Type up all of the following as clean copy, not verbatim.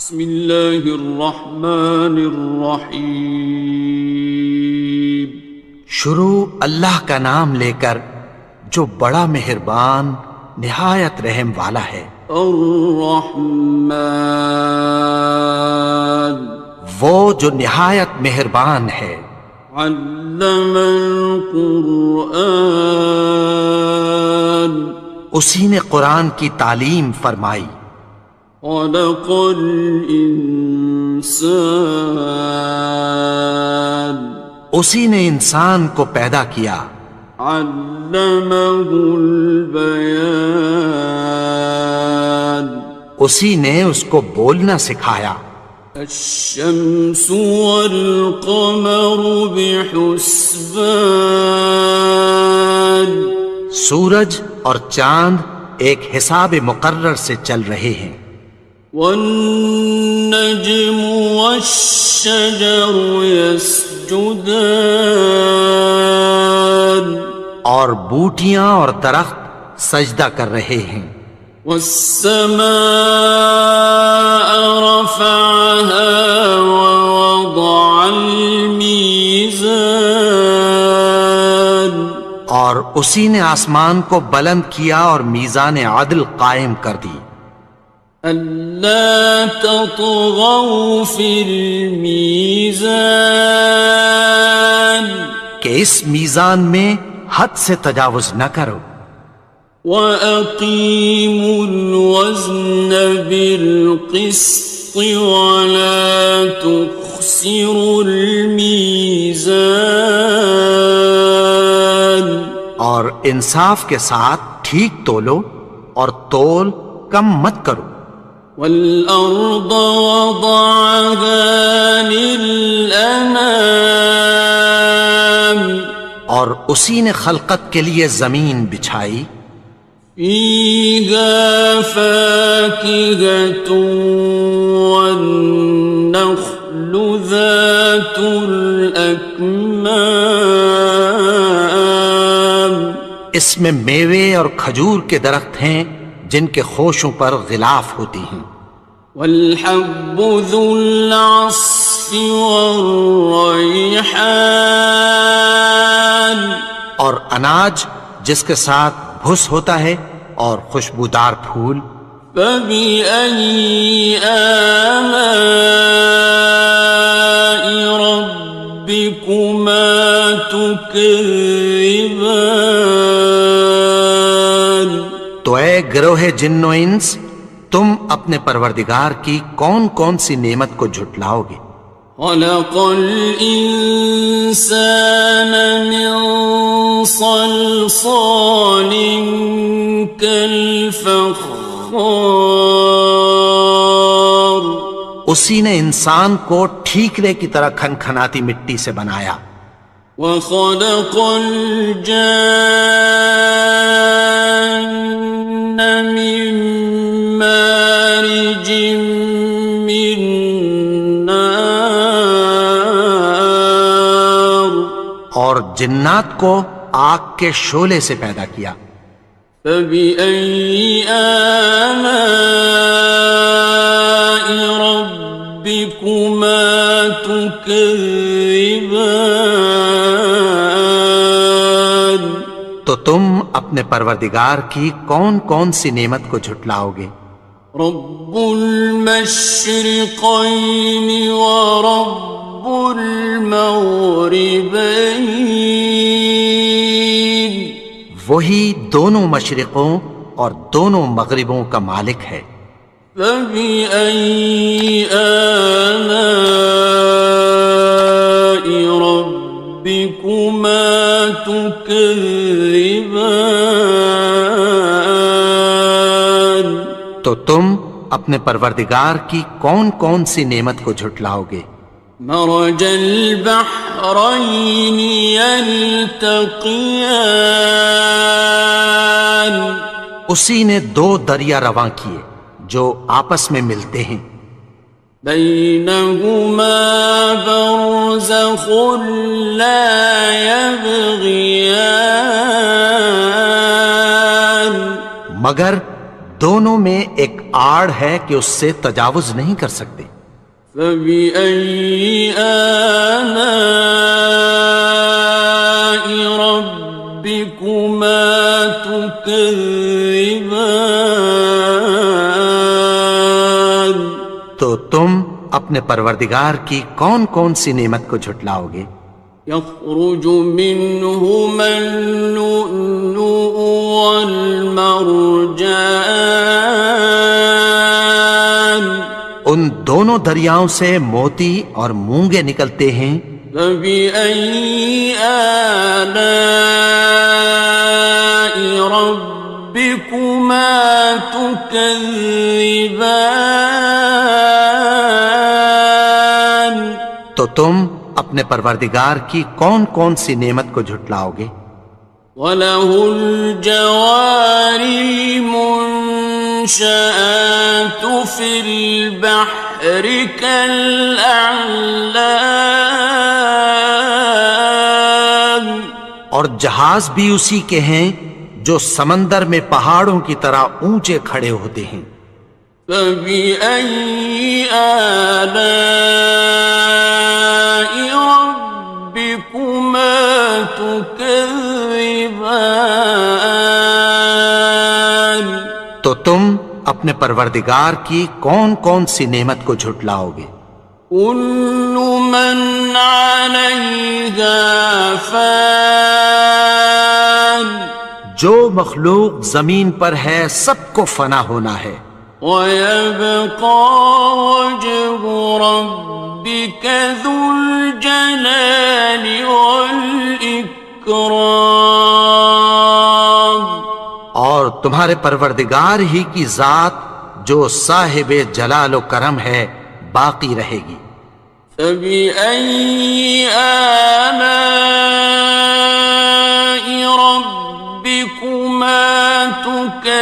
بسم اللہ الرحمن الرحیم۔ شروع اللہ کا نام لے کر جو بڑا مہربان نہایت رحم والا ہے۔ الرحمن، وہ جو نہایت مہربان ہے۔ علم القرآن، اسی نے قرآن کی تعلیم فرمائی۔ خلق الانسان، اسی نے انسان کو پیدا کیا۔ علمہ البیان، اسی نے اس کو بولنا سکھایا۔ الشمس والقمر بحسبان، سورج اور چاند ایک حساب مقرر سے چل رہے ہیں۔ والنجم والشجر يسجدان، اور بوٹیاں اور درخت سجدہ کر رہے ہیں۔ والسماء رفعها ووضع الميزان، اور اسی نے آسمان کو بلند کیا اور میزان عدل قائم کر دی۔ ألا تطغوا في الميزان، کہ اس میزان میں حد سے تجاوز نہ کرو۔ وَأَقِيمُوا الْوَزْنَ بِالْقِسْطِ وَلَا تُخْسِرُوا الْمِيزَانَ، اور انصاف کے ساتھ ٹھیک تولو اور تول کم مت کرو۔ وَالْأَرْضَ وَضَعَهَا لِلْأَنَامِ، اور اسی نے خلقت کے لیے زمین بچھائی۔ فِيهَا فَاكِهَةٌ وَالنَّخْلُ ذَاتُ الْأَكْمَامِ، اس میں میوے اور کھجور کے درخت ہیں جن کے خوشوں پر غلاف ہوتی ہیں۔ وَالْحَبُّ ذُو الْعَصْفِ وَالرَّيْحَانِ، اور اناج جس کے ساتھ بھس ہوتا ہے اور خوشبودار پھول۔ فَبِأَيِّ آلَاءِ رَبِّكُمَا تُكَذِّبَانِ، تو اے گروہ جن و انس، تم اپنے پروردگار کی کون کون سی نعمت کو جھٹلاؤ گے؟ خَلَقَ الْإِنسَانَ مِنْ صَلْصَالٍ كَالْفَخَّارِ، اسی نے انسان کو ٹھیکرے کی طرح کھنکھناتی مٹی سے بنایا۔ وَخَلَقَ الْجَانَّ مِن مَّارِجٍ مِّن نَّارٍ، اور جنات کو آگ کے شعلے سے پیدا کیا۔ فَبِأَيِّ آلَاءِ رَبِّكُمَا تُكَذِّبَانِ، تو تم اپنے پروردگار کی کون کون سی نعمت کو جھٹلاؤ گے؟ رب المشرقین ورب المغربین، وہی دونوں مشرقوں اور دونوں مغربوں کا مالک ہے۔ فَبِأَيِّ آلَاءِ رَبِّكُمَا تُكَذِّبَانِ، تو تم اپنے پروردگار کی کون کون سی نعمت کو جھٹلاؤ گے؟ مرج البحرین یلتقیان، اسی نے دو دریا رواں کیے جو آپس میں ملتے ہیں۔ بینہما برزخ لا یبغیان، مگر دونوں میں ایک آڑ ہے کہ اس سے تجاوز نہیں کر سکتے۔ فبأي آلاء ربكما تكذبان؟ تو تم اپنے پروردگار کی کون کون سی نعمت کو جھٹلاؤ گے؟ يخرج منهما اللؤلؤ والمرجان ان دونوں دریاؤں سے موتی اور مونگے نکلتے ہیں۔ فبأي آلاء ربكما تكذبان؟ تو تم اپنے پروردگار کی کون کون سی نعمت کو جھٹلاؤ گے؟ وَلَهُ الْجَوَارِ الْمُنشَآتُ فِي الْبَحْرِ كَالْأَعْلَامِ، اور جہاز بھی اسی کے ہیں جو سمندر میں پہاڑوں کی طرح اونچے کھڑے ہوتے ہیں۔ فَبِأَيِّ آلَاءِ رَبِّكُمَا تُكَذِّبَانِ؟ تو تم اپنے پروردگار کی کون کون سی نعمت کو جھٹلاؤ گے؟ كُلُّ مَنْ عَلَيْهَا فَانٍ، جو مخلوق زمین پر ہے سب کو فنا ہونا ہے۔ وَيَبْقَى وَجْهُ رَبِّكَ ذُو الْجَلَالِ وَالْإِكْرَامِ، اور تمہارے پروردگار ہی کی ذات جو صاحب جلال و کرم ہے باقی رہے گی۔ فَبِأَيِّ آلَاءِ رَبِّكُمَا تُكَذِّبَانِ؟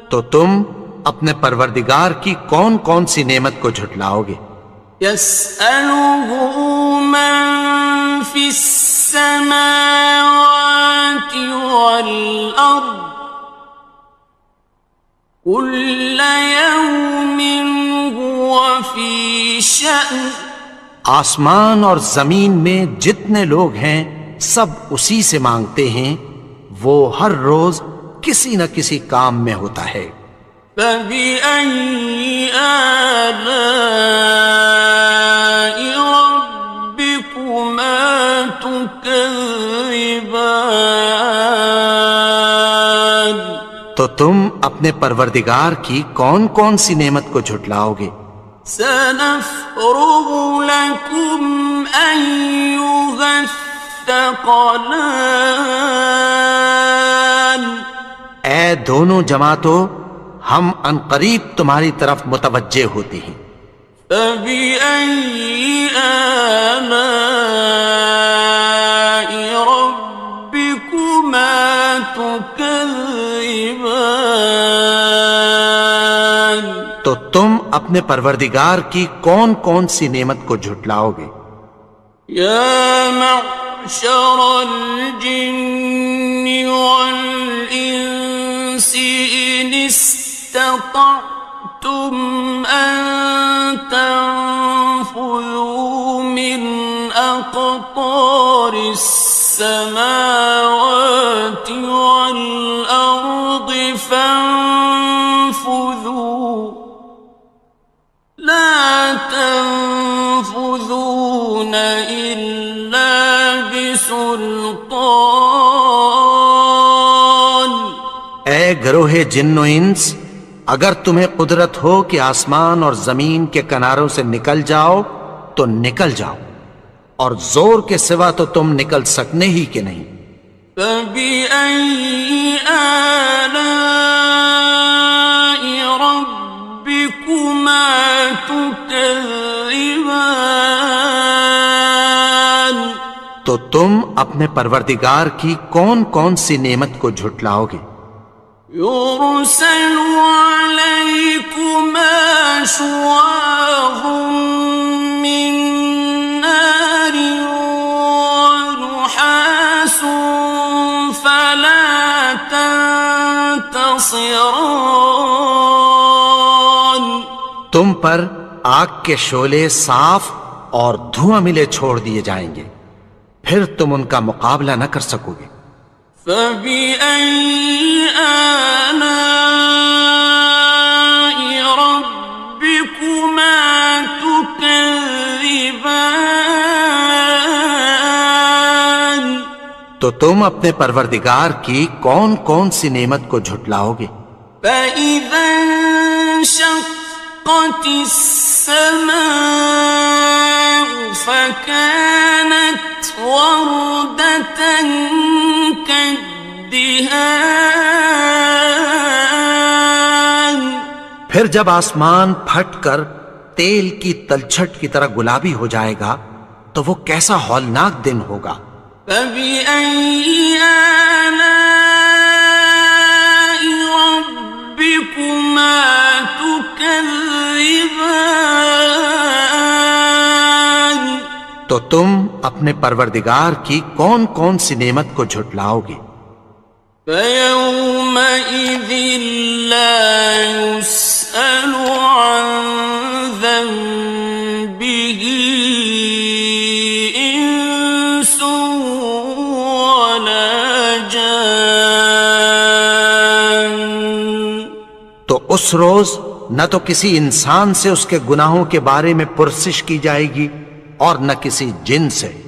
تو تم اپنے پروردگار کی کون کون سی نعمت کو جھٹلاؤ گے؟ يَسْأَلُهُ مَن فِي السَّمَاوَاتِ وَالْأَرْضِ كُلَّ يَوْمٍ هُوَ فِي شَأْنٍ، آسمان اور زمین میں جتنے لوگ ہیں سب اسی سے مانگتے ہیں، وہ ہر روز کسی نہ کسی کام میں ہوتا ہے۔ فَبِأَيِّ آلَاءِ رَبِّكُمَا تُكَذِّبَانِ؟ تو تم اپنے پروردگار کی کون کون سی نعمت کو جھٹلاؤ گے؟ سَنَفْرُغُ لَكُمْ أَيُّهَ الثَّقَلَانِ، اے دونوں جماعتوں، ہم عنقریب تمہاری طرف متوجہ ہوتے ہیں۔ فَبِأَيِّ آلَاءِ رَبِّكُمَا تُكَذِّبَانِ؟ تو تم اپنے پروردگار کی کون کون سی نعمت کو جھٹلاؤ گے؟ يَا مَعْشَرَ الْجِنِّ وَالْإِنسِ إِنِ اسْتَطَعْتُمْ أَن تَنفُذُوا مِنْ أَقْطَارِ السَّمَاوَاتِ وَالْأَرْضِ فَانفُذُوا لَا تَنفُذُونَ إِلَّا بِسُلْطَانٍ۔ اے گروہ جن و انس، اگر تمہیں قدرت ہو کہ آسمان اور زمین کے کناروں سے نکل جاؤ تو نکل جاؤ، اور زور کے سوا تو تم نکل سکنے ہی کہ نہیں۔ فَبِأَيِّ آلَاءِ رَبِّكُمَا تُكَذِّبَانِ؟ تو تم اپنے پروردگار کی کون کون سی نعمت کو جھٹلاؤ گے؟ يُرْسَلُ عَلَيْكُمَا شُوَاظٌ مِّن نَّارٍ وَنُحَاسٌ خاصران. تم پر آگ کے شعلے صاف اور دھواں ملے چھوڑ دیے جائیں گے، پھر تم ان کا مقابلہ نہ کر سکو گے۔ فبأي آلاء ربكما تكذبان. تو تم اپنے پروردگار کی کون کون سی نعمت کو جھٹلاؤ گے؟ فإذا انشقت السماء فكانت وردة كالدهان. پھر جب آسمان پھٹ کر تیل کی تلچھٹ کی طرح گلابی ہو جائے گا تو وہ کیسا ہولناک دن ہوگا۔ فبأي آلاء ربكما تكذبان. تو تم اپنے پروردگار کی کون کون سی نعمت کو جھٹلاؤ گے؟ فيومئذ لا يسأل عن ذنبه إنس ولا جان. تو اس روز نہ تو کسی انسان سے اس کے گناہوں کے بارے میں پرسش کی جائے گی اور نہ کسی جن سے۔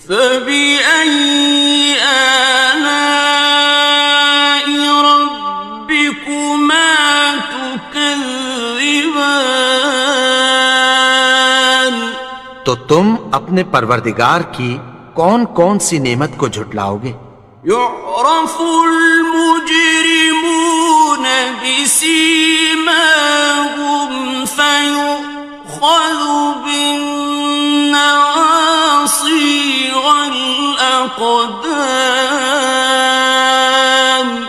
فبأي آلاء ربكما تكذبان. تو تم اپنے پروردگار کی کون کون سی نعمت کو جھٹلاؤ گے؟ يعرف المجرمون بسيماهم فيؤخذ بالنواصي والأقدام.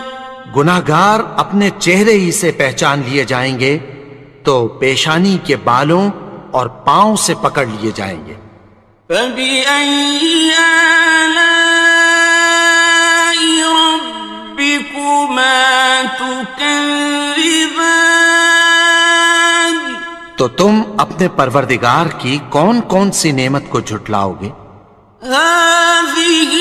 گناہگار اپنے چہرے ہی سے پہچان لیے جائیں گے تو پیشانی کے بالوں اور پاؤں سے پکڑ لیے جائیں گے۔ فبأي آلاء ربكما تكذبان. تو تم اپنے پروردگار کی کون کون سی نعمت کو جھٹلاؤ گے؟ هذه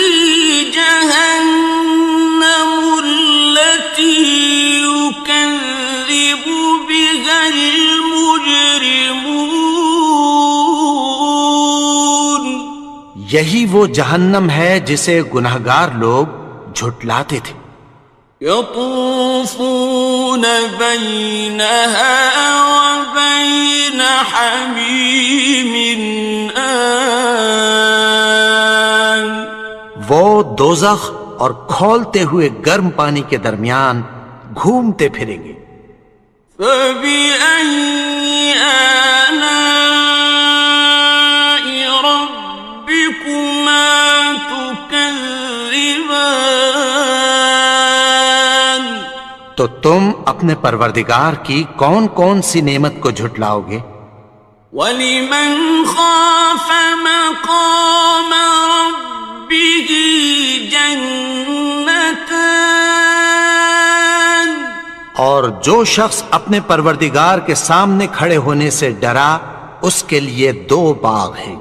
جهنم التي يكذب بها المجرمون. یہی وہ جہنم ہے جسے گناہگار لوگ جھٹلاتے تھے۔ يطوفون بينها وبين حميم آن. وہ دوزخ اور کھولتے ہوئے گرم پانی کے درمیان گھومتے پھریں گے۔ فبأي آلاء ربكما تكذبان. تو تم اپنے پروردگار کی کون کون سی نعمت کو جھٹلاؤ گے؟ وَلِمَنْ خَافَ مَقَامَ رَبِّهِ جَنَّتَانِ. اور جو شخص اپنے پروردگار کے سامنے کھڑے ہونے سے ڈرا اس کے لیے دو باغ ہیں۔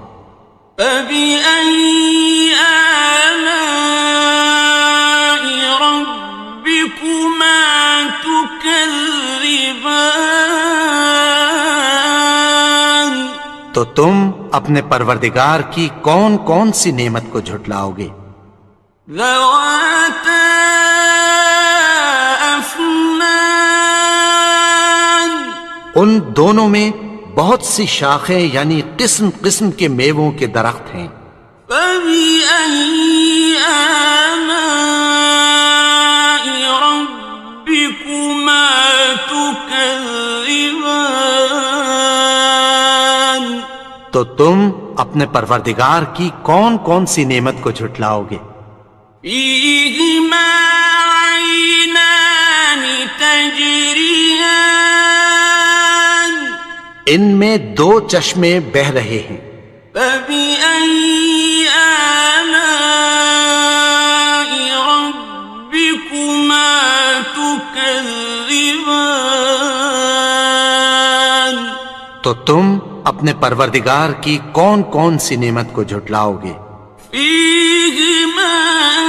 فَبِأَيِّ آلَاءِ رَبِّكُمَا تُكَذِّبَانِ. تو تم اپنے پروردگار کی کون کون سی نعمت کو جھٹلاؤ گے؟ ذَوَاتَا أَفْنَانٍ. ان دونوں میں بہت سی شاخیں یعنی قسم قسم کے میووں کے درخت ہیں۔ فَبِأَيِّ آلَاءِ رَبِّكُمَا تُكَذِّبَانِ. تو تم اپنے پروردگار کی کون کون سی نعمت کو جھٹلاؤ گے؟ فِيهِمَا عَيْنَانِ تَجْرِيَانِ. ان میں دو چشمے بہہ رہے ہیں۔ فَبِأَيِّ آلَاءِ رَبِّكُمَا تُكَذِّبَانِ. تكذبان تو تم اپنے پروردگار کی کون کون سی نعمت کو جھٹلاؤ گے؟ فيهما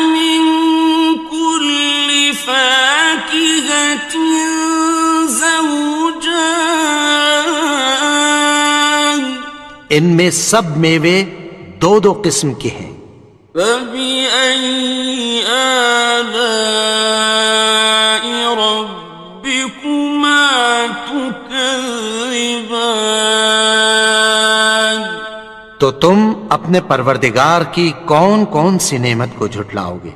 من كل فاكهة زوجان ان میں سب میوے دو دو قسم کے ہیں۔ فبأي آلاء ربكما تكذبان تو تم اپنے پروردگار کی کون کون سی نعمت کو جھٹلاؤ گے؟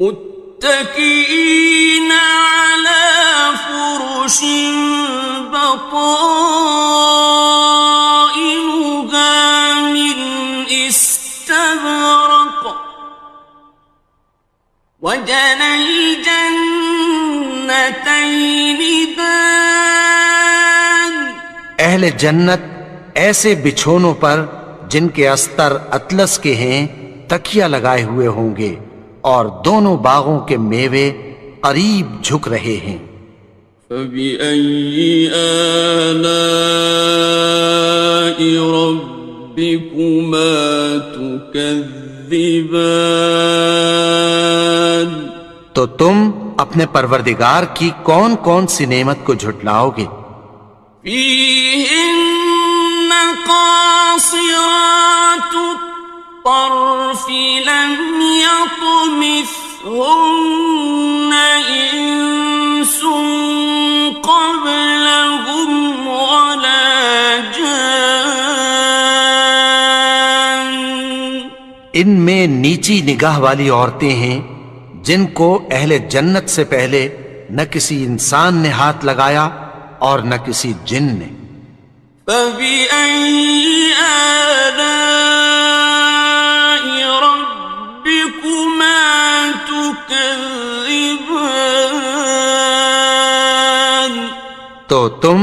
متكئين على فرش بطائنها من استبرق وجنى الجنتين دان اہل جنت ایسے بچھونوں پر جن کے استر اطلس کے ہیں تکیہ لگائے ہوئے ہوں گے، اور دونوں باغوں کے میوے قریب جھک رہے ہیں۔ فبأي آلاء ربكما تكذبان تو تم اپنے پروردگار کی کون کون سی نعمت کو جھٹلاؤ گے؟ فيهن قاصرات الطرف لم يطمثهن إنس قبلهم ولا جان ان میں نیچی نگاہ والی عورتیں ہیں جن کو اہل جنت سے پہلے نہ کسی انسان نے ہاتھ لگایا اور نہ کسی جن نے۔ فبأي آلاء ربكما تكذبان تو تم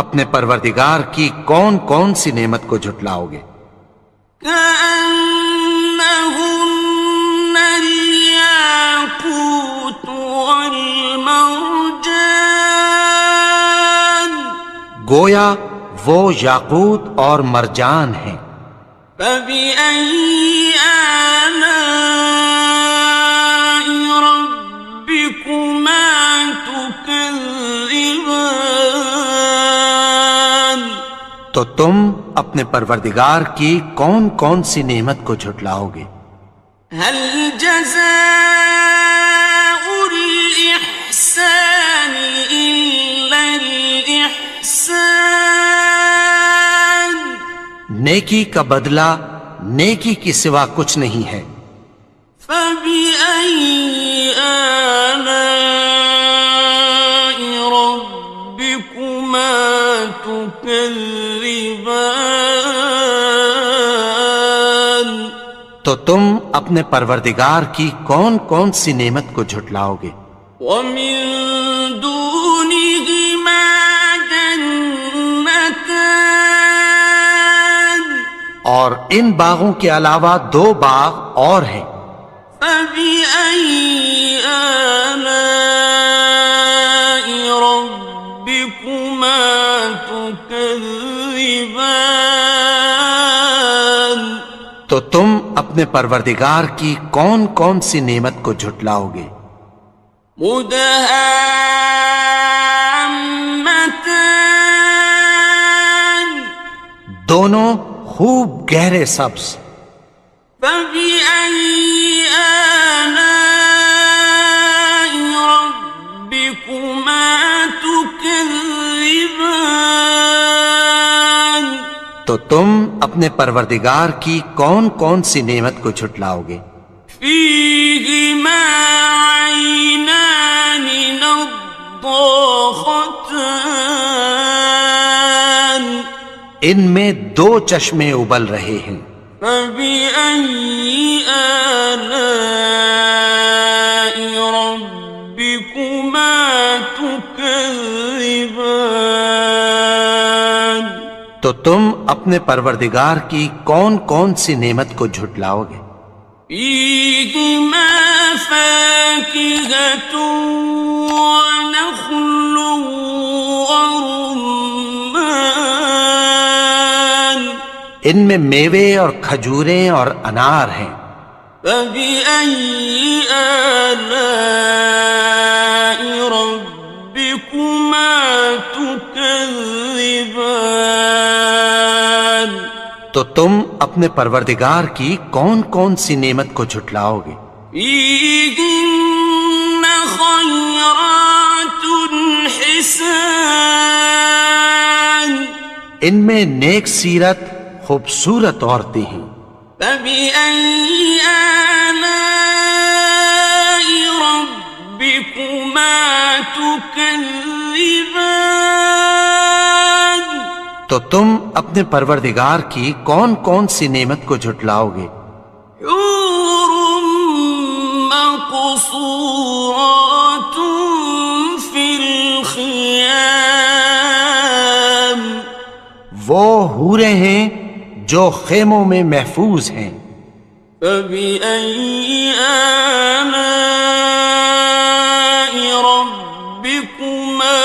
اپنے پروردگار کی کون کون سی نعمت کو جھٹلاؤ گے؟ كأنهن الياقوت والمرجان گویا وہ یاقوت اور مرجان ہیں۔ فبأي آلاء ربكما تكذبان تو تم اپنے پروردگار کی کون کون سی نعمت کو جھٹلاؤ گے؟ هل جزاء الإحسان إلا الإحسان نیکی کا بدلہ نیکی کی سوا کچھ نہیں ہے۔ فبأي آلاء ربكما تكذبان تو تم اپنے پروردگار کی کون کون سی نعمت کو جھٹلاؤ گے؟ ومن دونهما جنتان اور ان باغوں کے علاوہ دو باغ اور ہیں۔ فبأي آلاء ربكما تكذبان تو تم اپنے پروردگار کی کون کون سی نعمت کو جھٹلاؤ گے؟ مدهامتان دونوں خوب گہرے سبز۔ فبأي آلاء ربكما تكذبان تو تم اپنے پروردگار کی کون کون سی نعمت کو جھٹلاؤ گے؟ فيهما عينان نضاختان ان میں دو چشمے ابل رہے ہیں۔ فبأي آلاء ربكما تكذبان تو تم اپنے پروردگار کی کون کون سی نعمت کو جھٹلاؤ گے؟ فيهما فاكهة ونخل ورمان ان میں میوے اور کھجوریں اور انار ہیں. فبأي آلاء ربكما تكذبان تو تم اپنے پروردگار کی کون کون سی نعمت کو جھٹلاؤ گے؟ فيهن خيرات حسان ان میں نیک سیرت خوبصورت عورتیں ہیں. فبأي آلاء ربكما تكذبان تو تم اپنے پروردگار کی کون کون سی نعمت کو جھٹلاؤ گے؟ حور مقصورات في الخيام وہ حوریں ہیں جو خیموں میں محفوظ ہیں. فبأي آلاء ربكما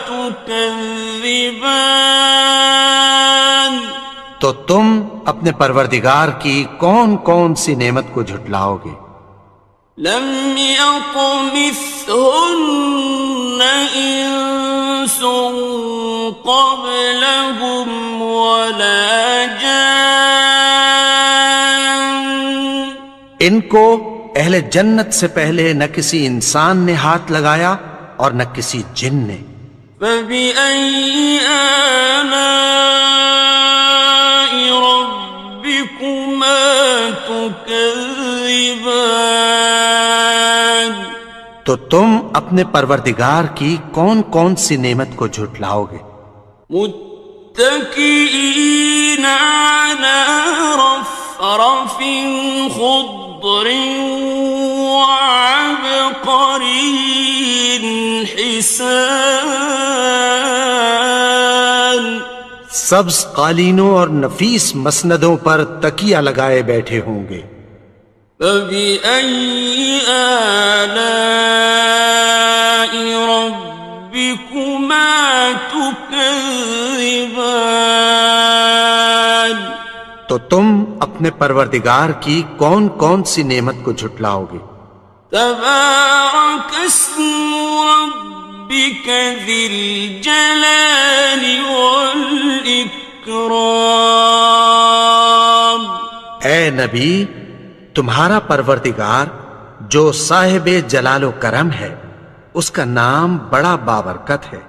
تكذبان تو تم اپنے پروردگار کی کون کون سی نعمت کو جھٹلاؤ گے؟ لم يطمثهن إنس قبلهم ولا جان ان کو اہل جنت سے پہلے نہ کسی انسان نے ہاتھ لگایا اور نہ کسی جن نے. فبأي آلاء ربكما تكذبان تو تم اپنے پروردگار کی کون کون سی نعمت کو جھٹلاؤ گے؟ متكئين على رفرف خضر وعبقري حسان سبز قالینوں اور نفیس مسندوں پر تکیہ لگائے بیٹھے ہوں گے. فبأي آلاء ربكما تكذبان تو تم اپنے پروردگار کی کون کون سی نعمت کو جھٹلاؤ گے؟ تبارك اسم ربك ذي الجلال والإكرام اے نبی، تمہارا پروردگار جو صاحب جلال و کرم ہے، اس کا نام بڑا بابرکت ہے.